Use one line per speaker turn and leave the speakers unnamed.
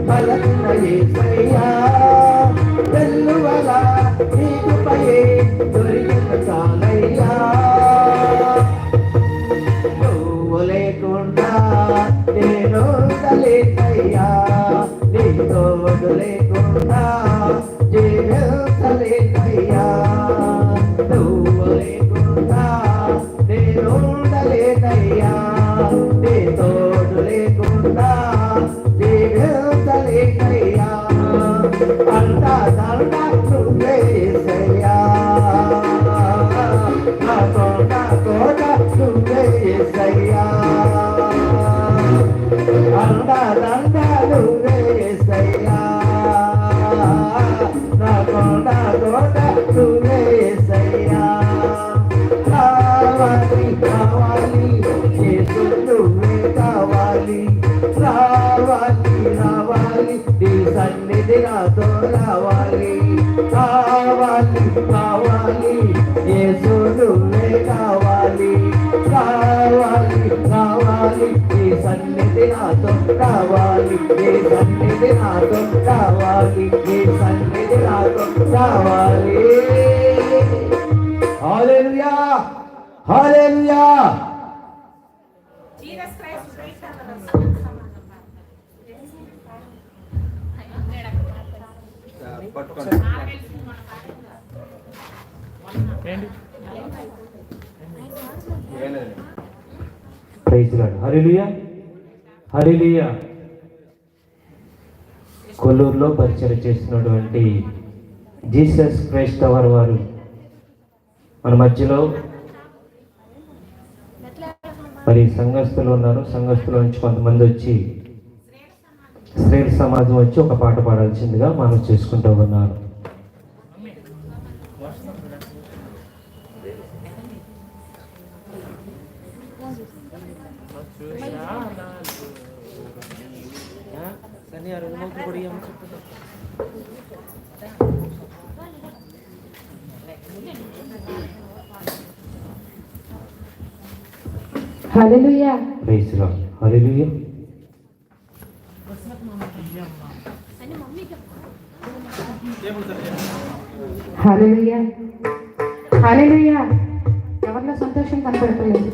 పలకిన యేసయ్యా వెల్లువలా నీ కృపయే దొరికిన చాలయ్యా నువ్వు లేకుండా నేను ఉండలేనయ్యా నీ తోడు లేకుండా జీవించలేనయ్యా నువ్వు లేకుండా నేను ఉండలేనయ్యా నీ తోడు లేకుండా జీవించలేనయ్యా అంతా దండ నువ్వే యేసయ్యా నా తోట నువ్వే యేసయ్యా అంతా దండ నువ్వే యేసయ్యా నా తోట నువ్వే యేసయ్యా కావాలి కావాలి యేసు నువ్వే కావాలి రావాలి రావాలి నీ సన్నిధి నాతో రావాలి కావాలి కావాలి యేసు నువ్వే కావాలి కావాలి కావాలి నీ సన్నిధి నాతో రావాలి నీ సన్నిధి నాతో రావాలి నీ సన్నిధి నాతో రావాలి హల్లెలూయా హల్లెలూయా జీసస్ క్రైస్ట్ ప్రైజ్ లార్డ్ హల్లెలూయా హల్లెలూయా కొల్లూరులో పరిచయం చేస్తున్నటువంటి జీసస్ క్రైస్ట్ వారు మన మధ్యలో మరి సంఘస్థులు ఉన్నారు. సంఘస్థుల నుంచి కొంతమంది వచ్చి శ్రేణి సమాజం వచ్చి ఒక పాట పాడాల్సిందిగా మనం చేసుకుంటూ ఉన్నారు.
హల్లెలూయా
ప్రైజ్ లార్డ్ హల్లెలూయా
హల్లెలూయా హల్లెలూయా ఎవరిలో సంతోషం కనపడతలేదు.